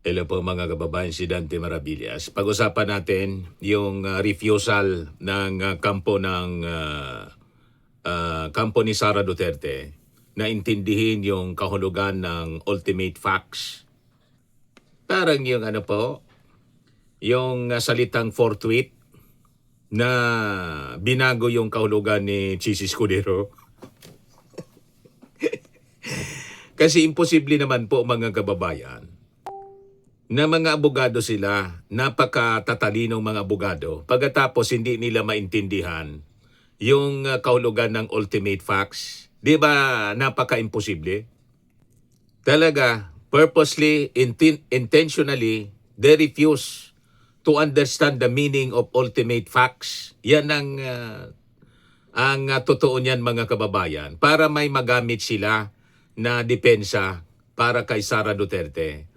Hello po mga kababayan, si Dante Maravillas. Pag-usapan natin yung refusal ng kampo kampo ni Sara Duterte na intindihin yung kahulugan ng ultimate facts. Parang yung yung salitang forthwith na binago yung kahulugan ni Chis Escudero. Kasi imposible naman po mga kababayan na mga abogado sila, napakatalinong mga abogado, pagkatapos hindi nila maintindihan yung kahulugan ng ultimate facts. Di ba napaka-imposible? Talaga, purposely, intentionally, they refuse to understand the meaning of ultimate facts. Yan ang totoo niyan mga kababayan, para may magamit sila na depensa para kay Sara Duterte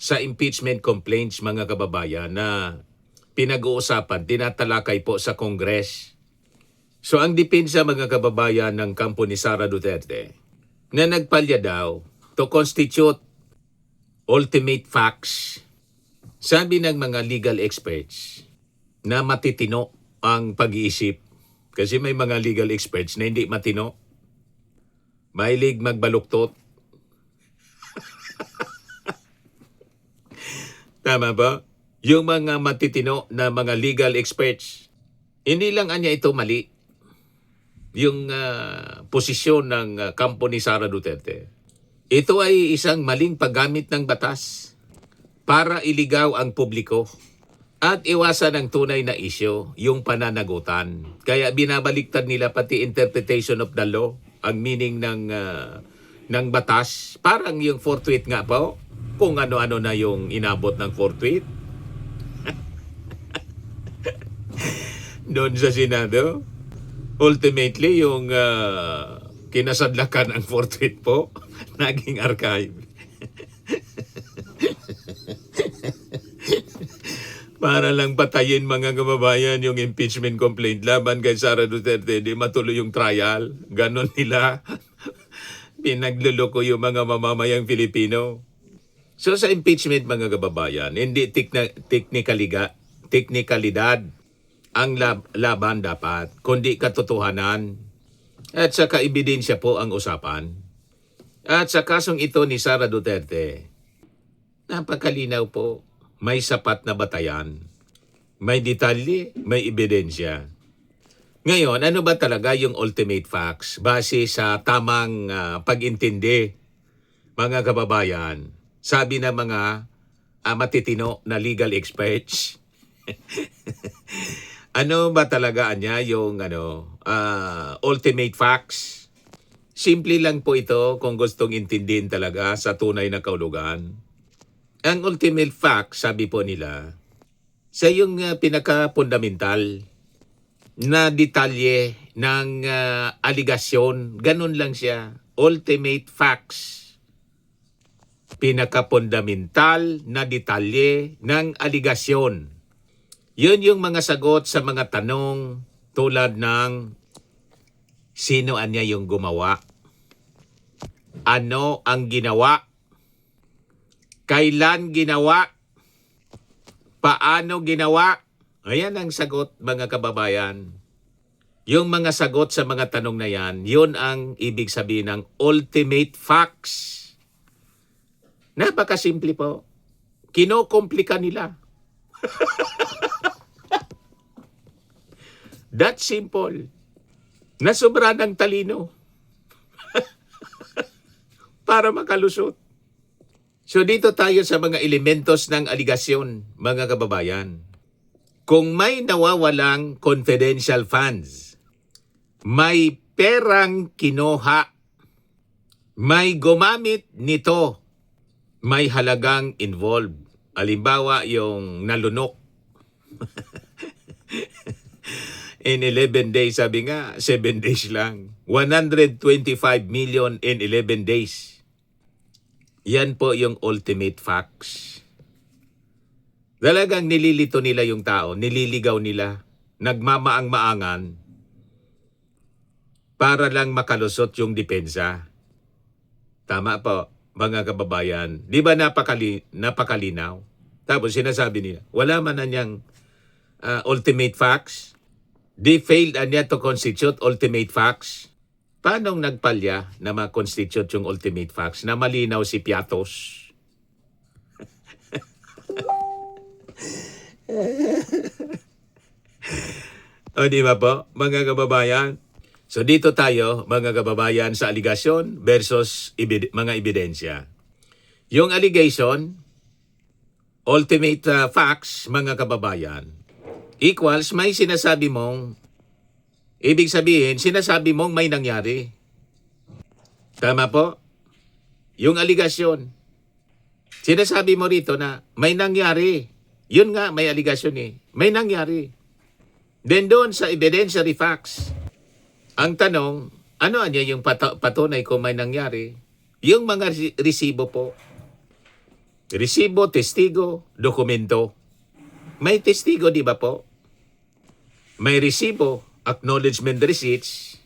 sa impeachment complaints mga kababayan na pinag-uusapan, tinatalakay po sa Congress. So ang depensa mga kababayan ng kampo ni Sara Duterte na nagpalya daw to constitute ultimate facts. Sabi ng mga legal experts na matitino ang pag-iisip. Kasi may mga legal experts na hindi matino. Mahilig magbaluktot. Tama ba? Yung mga matitino na mga legal experts, hindi lang anya ito mali. Yung posisyon ng kampo ni Sara Duterte. Ito ay isang maling paggamit ng batas para iligaw ang publiko at iwasan ang tunay na isyo, yung pananagutan. Kaya binabaliktad nila pati interpretation of the law, ang meaning ng batas. Parang yung forthwith nga po, kung ano-ano na yung inabot ng forthwith. Doon sa Senado, ultimately yung kinasadlakan ang forthwith po, naging archive. Para lang patayin mga kababayan yung impeachment complaint laban kay Sara Duterte, di matuloy yung trial. Ganon nila. Pinagluloko yung mga mamamayang Filipino. So sa impeachment mga kababayan, hindi teknikalidad ang laban dapat, kundi katotohanan. At sa kaebidensya po ang usapan. At sa kasong ito ni Sara Duterte, napakalinaw po, may sapat na batayan, may detalye, may ebidensya. Ngayon, ano ba talaga yung ultimate facts base sa tamang pag-intindi, mga kababayan? Sabi ng mga matitino na legal experts, ano ba talaga niya yung ultimate facts? Simple lang po ito kung gustong intindihin talaga sa tunay na kahulugan. Ang ultimate fact, sabi po nila, sa yung pinaka-fundamental na detalye ng aligasyon, ganun lang siya. Ultimate facts. Pinaka-fundamental na detalye ng aligasyon. Yun yung mga sagot sa mga tanong tulad ng sino anya yung gumawa? Ano ang ginawa? Kailan ginawa? Paano ginawa? Ayan ang sagot mga kababayan. Yung mga sagot sa mga tanong na yan, yun ang ibig sabihin ng ultimate facts. Napakasimple po. Kinokomplika nila. That's simple. Nasobra ng talino. Para makalusot. So dito tayo sa mga elementos ng aligasyon, mga kababayan. Kung may nawawalang confidential funds, may perang kinuha, may gumamit nito, may halagang involved. Halimbawa, yung nalunok. In 11 days, sabi nga, 7 days lang. 125 million in 11 days. Yan po yung ultimate facts. Talagang nililito nila yung tao, nililigaw nila, nagmamaang-maangan para lang makalusot yung depensa. Tama po. mga kababayan, di ba napakalinaw? Tapos sinasabi nila, wala man na niyang ultimate facts. They failed niya to constitute ultimate facts. Paano nagpalya na ma-constitute yung ultimate facts na malinaw si Piatos? O di ba po, mga kababayan? So dito tayo, mga kababayan, sa aligasyon versus mga ebidensya. Yung allegation, ultimate facts, mga kababayan, equals may sinasabi mong, ibig sabihin, sinasabi mong may nangyari. Tama po? Yung aligasyon, sinasabi mo rito na may nangyari. Yun nga, may aligasyon eh. May nangyari. Then doon sa evidentiary facts, ang tanong, ano niya yung patunay kung may nangyari? Yung mga resibo po. Resibo, testigo, dokumento. May testigo, di ba po? May resibo, acknowledgement receipts.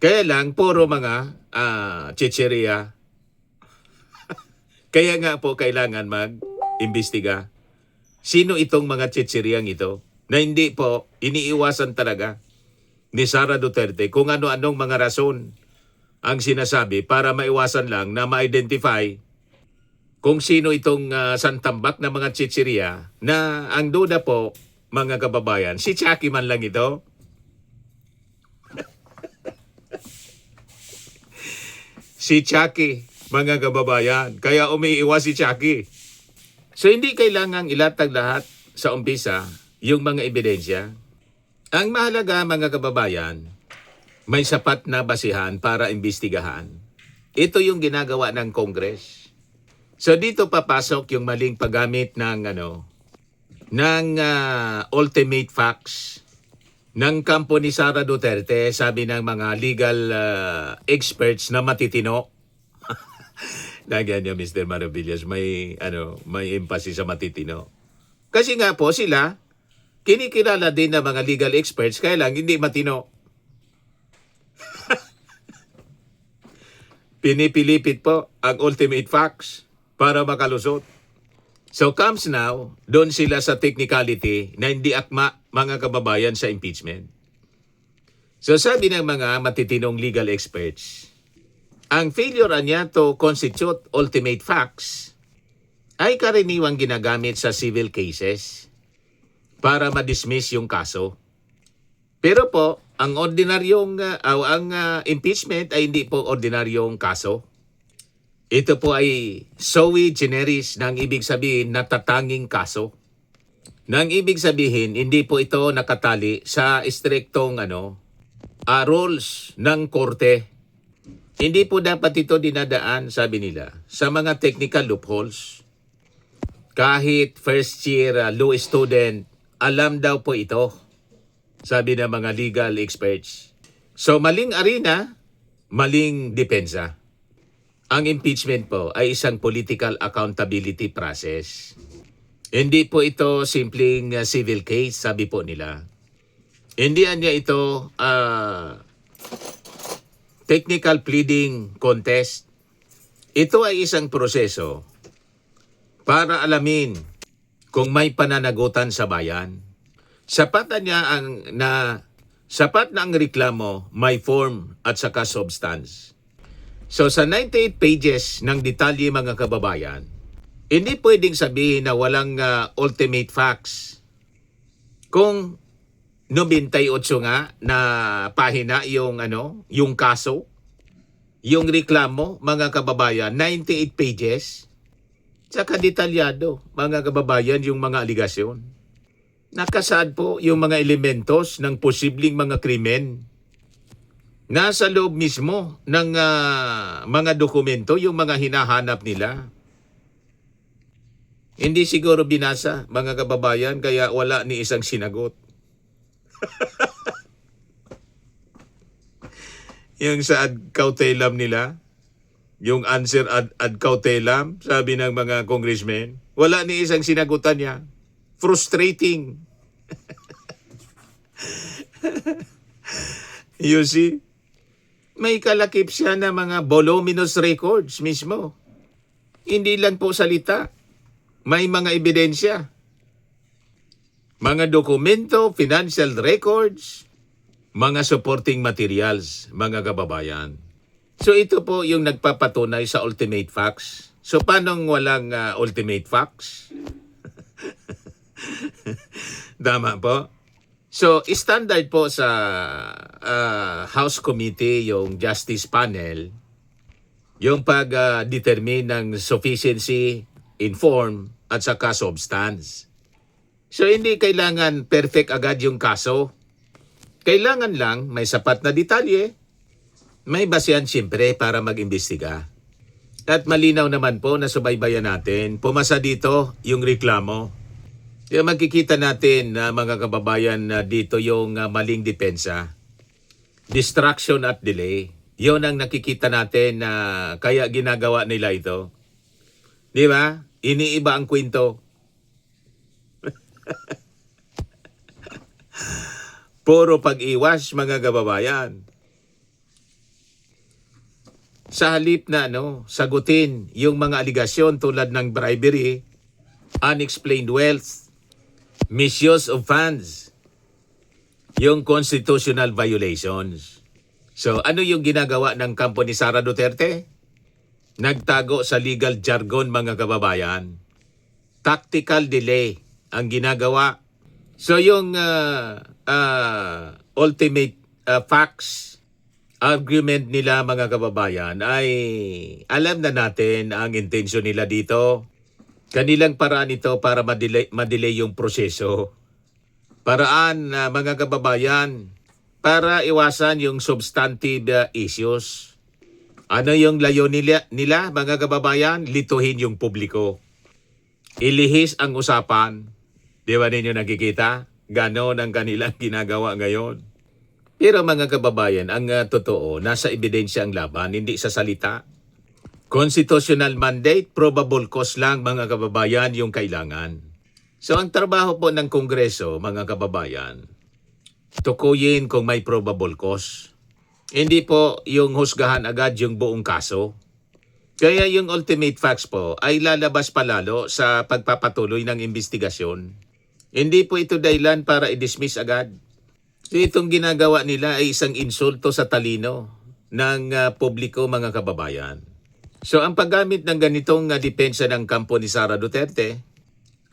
Kaya lang, puro mga chicheria. Kaya nga po, kailangan mag-imbestiga. Sino itong mga chicheriang ito? Na hindi po, iniiwasan talaga ni Sara Duterte kung ano-anong mga rason ang sinasabi para maiwasan lang na ma-identify kung sino itong santambak na mga chicheria na ang duda po, mga kababayan, si Chucky man lang ito. Si Chucky, mga kababayan. Kaya umiiwas si Chucky. So hindi kailangang ilatag lahat sa umpisa yung mga ebidensya. Ang mahalaga, mga kababayan, may sapat na basihan para imbestigahan. Ito yung ginagawa ng Congress. So dito papasok yung maling paggamit ng ultimate facts ng kampo ni Sara Duterte, sabi ng mga legal experts na matitino. Nagyan niyo, Mr. Maravillas, may emphasis sa matitino. Kasi nga po sila, kinikilala din ng mga legal experts, kaya lang hindi matino. Pinipilipit po ang ultimate facts para makalusot. So comes now, doon sila sa technicality na hindi akma, mga kababayan, sa impeachment. So sabi ng mga matitinong legal experts, ang failure niya to constitute ultimate facts ay karaniwang ginagamit sa civil cases para ma-dismiss yung kaso. Pero po, ang ordinaryong impeachment ay hindi po ordinaryong kaso. Ito po ay sui generis, nang ibig sabihin natatanging kaso. Nang ibig sabihin, hindi po ito nakatali sa istriktong rules ng korte. Hindi po dapat ito dinadaan, sabi nila, sa mga technical loopholes. Kahit first year law student, alam daw po ito, sabi ng mga legal experts. So maling arena, maling depensa. Ang impeachment po ay isang political accountability process. Hindi po ito simpleng civil case, sabi po nila. Hindi niya ito technical pleading contest. Ito ay isang proseso para alamin kung may pananagutan sa bayan. Sapat na ang reklamo, may form at saka substance. So sa 98 pages ng detalye, mga kababayan, hindi pwedeng sabihin na walang ultimate facts. Kung 98 nga na pahina yung kaso, yung reklamo, mga kababayan, 98 pages, saka detalyado, mga kababayan, yung mga aligasyon. Nakasaad po yung mga elementos ng posibleng mga krimen. Nasa loob mismo ng mga dokumento, yung mga hinahanap nila. Hindi siguro binasa, mga kababayan, kaya wala ni isang sinagot. Yung sa ad cautelam nila, yung answer ad cautelam, sabi ng mga congressmen, wala ni isang sinagutan niya. Frustrating. You see? May kalakip siya na mga voluminous records mismo. Hindi lang po salita. May mga ebidensya. Mga dokumento, financial records, mga supporting materials, mga kababayan. So ito po yung nagpapatunay sa ultimate facts. So paano walang ultimate facts? Tama po. So standard po sa House Committee, yung Justice Panel, yung pag-determine ng sufficiency in form at saka substance. So hindi kailangan perfect agad yung kaso. Kailangan lang may sapat na detalye, may basehan siyempre para mag-imbestiga. At malinaw naman po na subaybayan natin, pumasa dito yung reklamo. Kaya makikita natin na mga kababayan na dito yung maling depensa. Distraction at delay. Yun ang nakikita natin na kaya ginagawa nila ito. Di ba? Iniiba ang kwento. Puro pag-iwas mga kababayan. Sa halip na sagutin yung mga aligasyon tulad ng bribery, unexplained wealth, misuse of funds, yung constitutional violations. So ano yung ginagawa ng kampo ni Sara Duterte? Nagtago sa legal jargon mga kababayan. Tactical delay ang ginagawa. So yung ultimate facts argument nila mga kababayan ay alam na natin ang intensyon nila dito. Kanilang paraan ito para madelay yung proseso. Paraan mga kababayan para iwasan yung substantive issues. Ano yung layo nila mga kababayan? Lituhin yung publiko. Ilihis ang usapan. Di ba ninyo nakikita? Ganon ang kanilang ginagawa ngayon. Pero mga kababayan, ang totoo, nasa ebidensya ang laban, hindi sa salita. Constitutional mandate, probable cause lang mga kababayan yung kailangan. So ang trabaho po ng Kongreso, mga kababayan, tukuyin kung may probable cause. Hindi po yung husgahan agad yung buong kaso. Kaya yung ultimate facts po ay lalabas palalo sa pagpapatuloy ng investigasyon. Hindi po ito dahilan para i-dismiss agad. So itong ginagawa nila ay isang insulto sa talino ng publiko mga kababayan. So ang paggamit ng ganitong depensa ng kampo ni Sara Duterte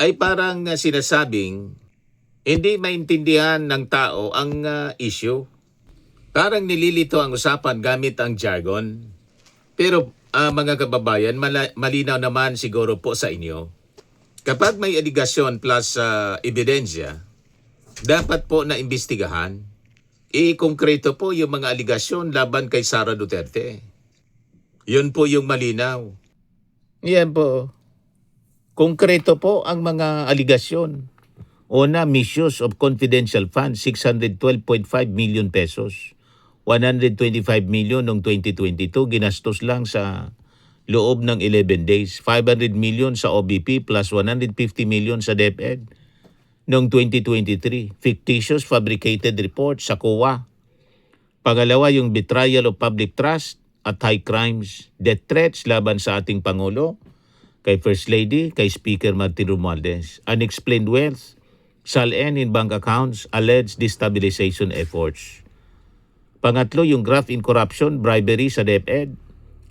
ay parang sinasabing hindi maintindihan ng tao ang issue. Parang nililito ang usapan gamit ang jargon. Pero mga kababayan, malinaw naman siguro po sa inyo. Kapag may aligasyon plus ebidensya, dapat po na imbestigahan. I-konkreto po yung mga aligasyon laban kay Sara Duterte. Yun po yung malinaw. Yan po. Konkreto po ang mga aligasyon. Una, misuse of confidential funds, 612.5 million pesos. 125 million noong 2022, ginastos lang sa loob ng 11 days. 500 million sa OBP plus 150 million sa DepEd noong 2023. Fictitious fabricated report sa COA. Pangalawa, yung betrayal of public trust at high crimes, death threats laban sa ating Pangulo, kay First Lady, kay Speaker Martin Romualdez, unexplained wealth, SALN in bank accounts, alleged destabilization efforts. Pangatlo, yung graft in corruption, bribery sa DepEd,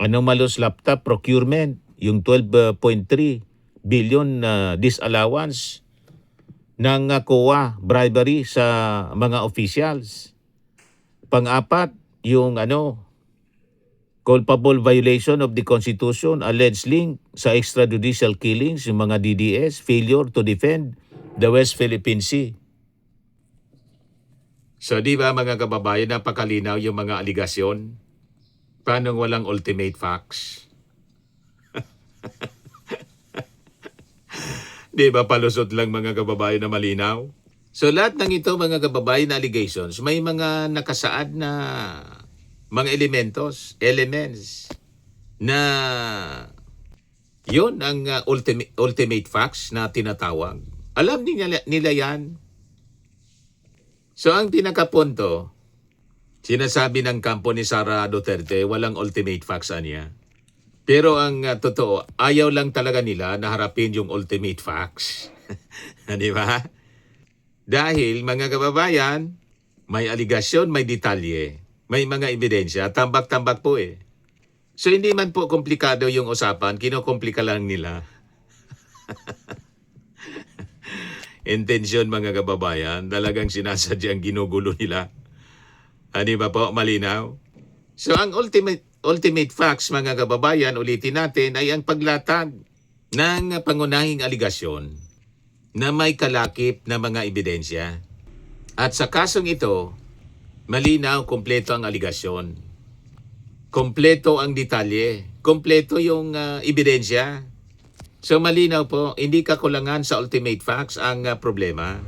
anomalous laptop procurement, yung 12.3 billion disallowance ng COA, bribery sa mga officials. Pang-apat, yung culpable violation of the Constitution, alleged link sa extrajudicial killings, yung mga DDS, failure to defend the West Philippine Sea. So di ba mga kababayan, napakalinaw yung mga aligasyon? Paano walang ultimate facts? Di ba palusot lang mga kababayan na malinaw? So lahat ng ito mga kababayan na allegations, may mga nakasaad na mga elements na yon ang ultimate facts na tinatawag. Alam nila yan. So ang pinakapunto, Sinasabi ng kampo ni Sara Duterte, walang ultimate facts niya. Pero ang totoo, ayaw lang talaga nila na harapin yung ultimate facts. Di ba? Dahil mga kababayan, may aligasyon, may detalye, may mga ebidensya, tambak-tambak po eh. So hindi man po komplikado yung usapan, kinokomplika lang nila. Intensyon mga kababayan, talagang sinasadyang ginugulo nila. Di ba po, malinaw? So ang ultimate facts mga kababayan, ulitin natin, ay ang paglatag ng pangunahing aligasyon na may kalakip na mga ebidensya. At sa kasong ito, malinaw, kumpleto ang aligasyon. Kumpleto ang detalye. Kumpleto yung ebidensya. So malinaw po, hindi kakulangan sa ultimate facts ang problema,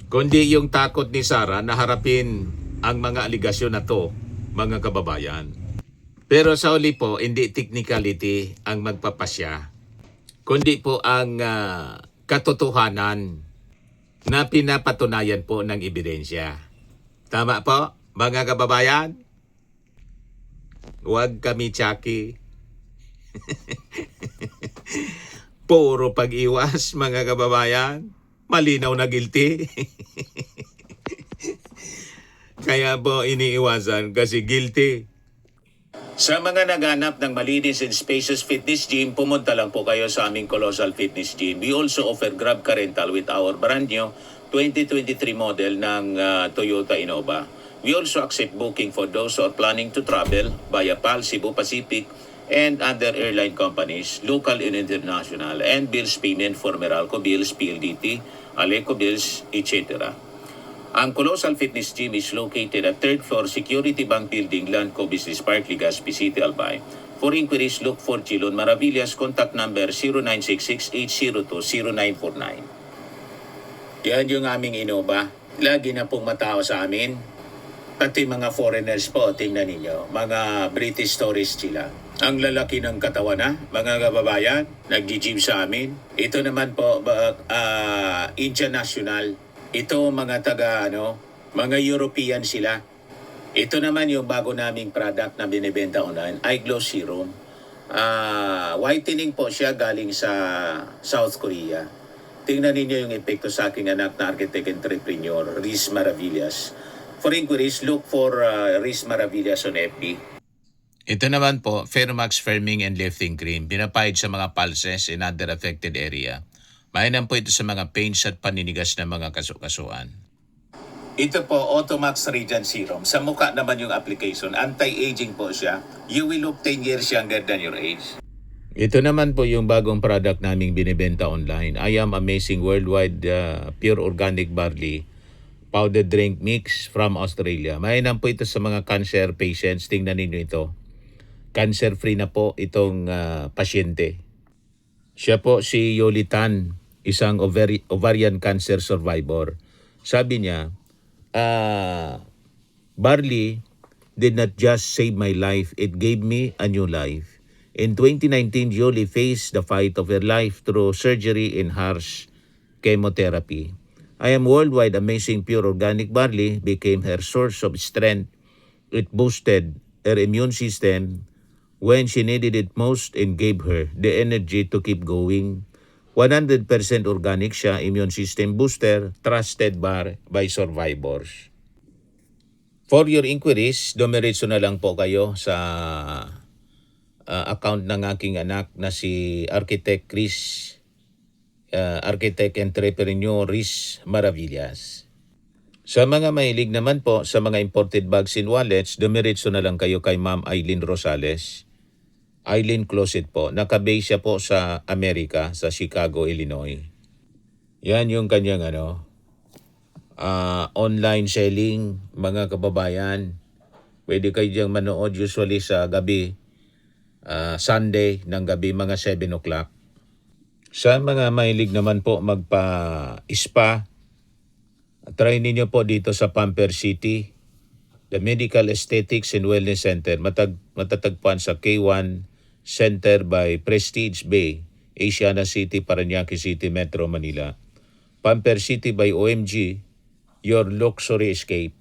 kundi yung takot ni Sara na harapin ang mga aligasyon na to, mga kababayan. Pero sa uli po, hindi technicality ang magpapasya, kundi po ang katotohanan na pinapatunayan po ng ebidensya. Tama po, mga kababayan? Huwag kami tsaki. Puro pag-iwas, mga kababayan. Malinaw na guilty. Kaya po iniiwasan kasi guilty. Sa mga naghanap ng malinis and spacious fitness gym, pumunta lang po kayo sa aming Colossal Fitness Gym. We also offer Grab Car Rental with our brand new 2023 model ng Toyota Innova. We also accept booking for those who are planning to travel via PAL, Cebu Pacific, and other airline companies, local and international, and bills payment for Meralco Bills, PLDT, Aleco Bills, etc. Ang Colossal Fitness Gym is located at 3rd floor Security Bank Building, Landco Business Park, Legazpi City, Albay. For inquiries, look for Chilon Maravillas. Contact number 0966-802-0949. Yan yung aming Innova. Lagi na pong matao sa amin. Pati mga foreigners po, tingnan ninyo. Mga British tourists sila. Ang lalaki ng katawan na, mga kababayan, nag-gym sa amin. Ito naman po, Indian National. Ito mga mga European sila. Ito naman yung bago naming product na binibenta online, Eye Glow Serum. Whitening po siya galing sa South Korea. Tingnan ninyo yung epekto sa aking anak na architect entrepreneur, Riz Maravillas. For inquiries, look for Riz Maravillas on FB. Ito naman po, Fairmax Firming and Lifting Cream. Pinapahid sa mga pulses in other affected area. Mainam po ito sa mga pains at paninigas ng mga kasukasuan. Ito po, Automax Radiant Serum. Sa mukha naman yung application. Anti-aging po siya. You will look 10 years younger than your age. Ito naman po yung bagong product naming binibenta online. I Am Amazing Worldwide Pure Organic Barley Powdered Drink Mix from Australia. Mainam po ito sa mga cancer patients. Tingnan ninyo ito. Cancer-free na po itong pasyente. Siya po si Yolitan, isang ovarian cancer survivor. Sabi niya, barley did not just save my life, it gave me a new life. In 2019, Yoli faced the fight of her life through surgery and harsh chemotherapy. I Am Worldwide Amazing Pure Organic Barley became her source of strength. It boosted her immune system when she needed it most and gave her the energy to keep going. 100% organic siya, immune system booster, trusted by survivors. For your inquiries, dumiretso na lang po kayo sa account ng aking anak na si Architect Entrepreneur Riz Maravillas. Sa mga mahilig naman po sa mga imported bags and wallets, dumiretso na lang kayo kay Ma'am Eileen Rosales. Eileen Closet po. Nakabase siya po sa Amerika, sa Chicago, Illinois. Yan yung kanyang online selling, mga kababayan. Pwede kayo diyang manood usually sa gabi, Sunday ng gabi, mga 7 o'clock. Sa mga mahilig naman po magpa-spa, try ninyo po dito sa Pamper City, the Medical Aesthetics and Wellness Center. Matatagpuan sa K1 Center by Prestige Bay, Asiana City, Parañaque City, Metro Manila. Pamper City by OMG, your luxury escape.